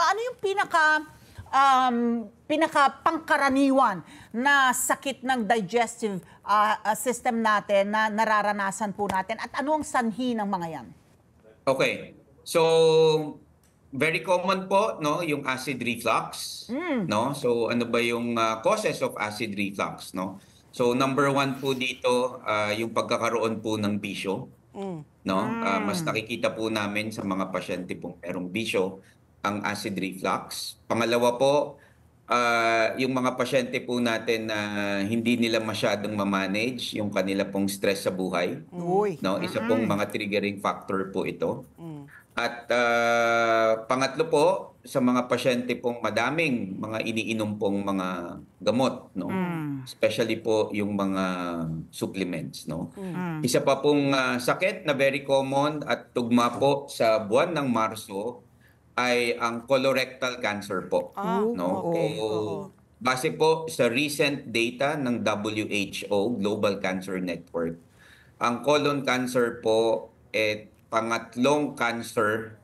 ano yung pinaka pangkaraniwan na sakit ng digestive system natin na nararanasan po natin at ano ang sanhi ng mga yan? Okay. So, very common po, no, yung acid reflux, no? So, ano ba yung causes of acid reflux, no? So, number one po dito, yung pagkakaroon po ng bisyo, no? Mas nakikita po namin sa mga pasyente pong merong bisyo ang acid reflux. Pangalawa po, yung mga pasyente po natin na hindi nila masyadong ma-manage yung kanila pong stress sa buhay, no? Isa pong mga triggering factor po ito. At pangatlo po, sa mga pasyente pong madaming mga iniinom pong mga gamot, no? Especially po yung mga supplements, no? Isa pa pong sakit na very common at tugma po sa buwan ng Marso ay ang colorectal cancer po, no? okay. So, base po sa recent data ng WHO, Global Cancer Network, ang colon cancer po pangatlong cancer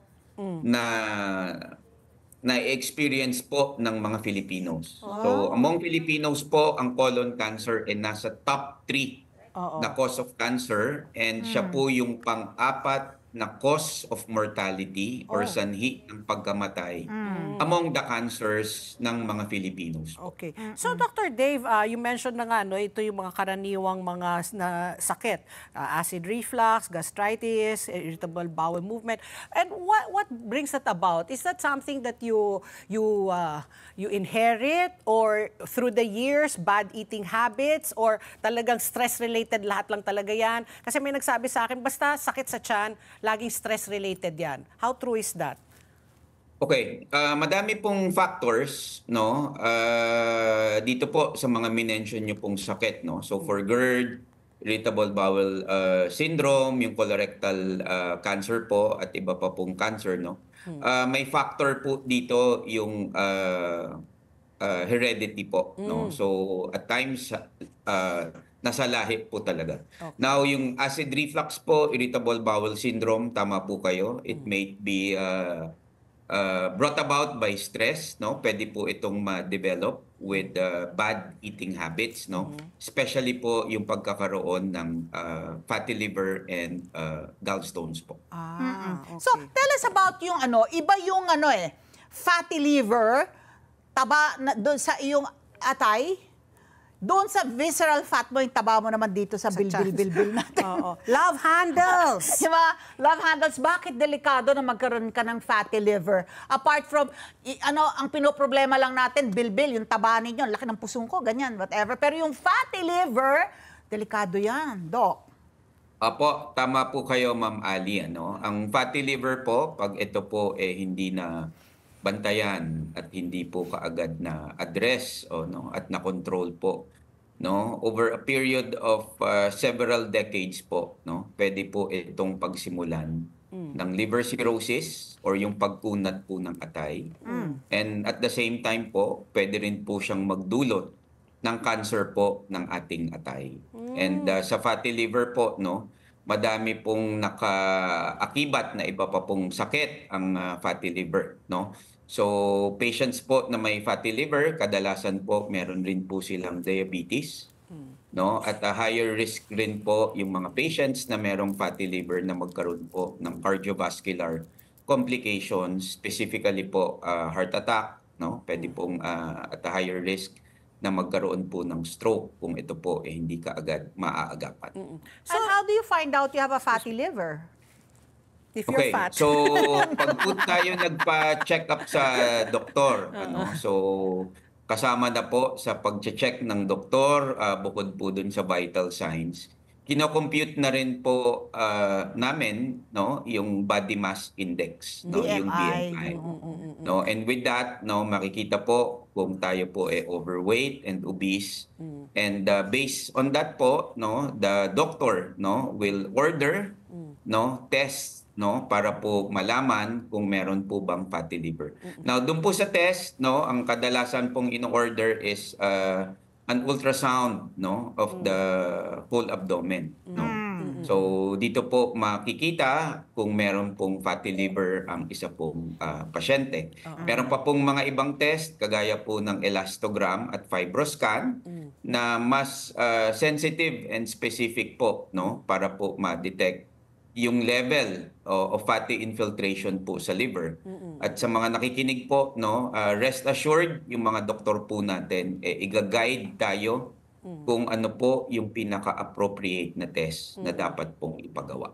na experience po ng mga Filipinos. So, among Filipinos po, ang colon cancer ay nasa top 3 na cause of cancer and siya po yung pang-apat na cause of mortality or sanhi ng pagkamatay among the cancers ng mga Filipinos. Okay. So, Dr. Dave, you mentioned na nga, no, ito yung mga karaniwang mga sakit. Acid reflux, gastritis, irritable bowel movement. And what brings that about? Is that something that you inherit or through the years, bad eating habits, or talagang stress-related lahat lang talaga yan? Kasi may nagsabi sa akin, basta sakit sa tiyan, laging stress-related yan. How true is that? Okay, madami pong factors, no? Dito po sa mga minention nyo pong sakit, no? So for GERD, irritable bowel syndrome, yung colorectal cancer po at iba pa pong cancer, no? May factor po dito yung heredity po, no? So at times nasa lahi po talaga. Okay. Now, yung acid reflux po, irritable bowel syndrome, tama po kayo. It may be brought about by stress, no? Pwede po itong ma-develop with bad eating habits, no? Especially po yung pagkakaroon ng fatty liver and gallstones po. Okay. So, tell us about yung iba yung fatty liver, taba doon sa iyong atay. Doon sa visceral fat mo, yung taba mo naman dito sa bilbil natin. Love handles! Diba? Love handles, bakit delikado na magkaroon ka ng fatty liver? Apart from, ang pinoproblema lang natin, bilbil, yung taba ninyo, laki ng pusong ko, ganyan, whatever. Pero yung fatty liver, delikado yan, Doc. Apo, tama po kayo, Ma'am Ali. Ang fatty liver po, pag ito po hindi na bantayan at hindi po kaagad na address at na control po, no, over a period of several decades po, no, pwede po itong pagsimulan ng liver cirrhosis or yung pagkunat po ng atay. And at the same time po, pwede rin po siyang magdulot ng cancer po ng ating atay. And sa fatty liver po, no, madami pong nakaakibat na iba pa pong sakit ang fatty liver, no. So, patients po na may fatty liver, kadalasan po meron rin po silang diabetes, no? At higher risk rin po yung mga patients na merong fatty liver na magkaroon po ng cardiovascular complications, specifically po heart attack, no? Pwede pong at higher risk na magkaroon po ng stroke kung ito po hindi kaagad maaagapan. So, how do you find out you have a fatty liver? If you're fat. So pag po tayo nagpa-check up sa doktor, so kasama na po sa pag-check ng doktor, bukod po dun sa vital signs, kino-compute na rin po namin, no, yung body mass index, no, yung BMI. No, and with that, no, makikita po kung tayo po overweight and obese. And based on that po, no, the doctor, no, will order, no, test, no, para po malaman kung meron po bang fatty liver. Now, doon po sa test, no, ang kadalasan pong in-order is an ultrasound, no, of the whole abdomen, no. So dito po makikita kung meron pong fatty liver ang isa pong pasyente. Meron pa pong mga ibang test kagaya po ng elastogram at fibroscan na mas sensitive and specific po, no, para po ma-detect yung level of fatty infiltration po sa liver. At sa mga nakikinig po, no, rest assured yung mga doktor po natin i-guide tayo kung ano po yung pinaka-appropriate na test na dapat pong ipagawa.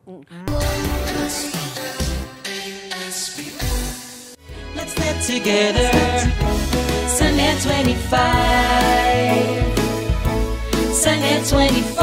Let's get together. Sunnet 25. Sunnet 25.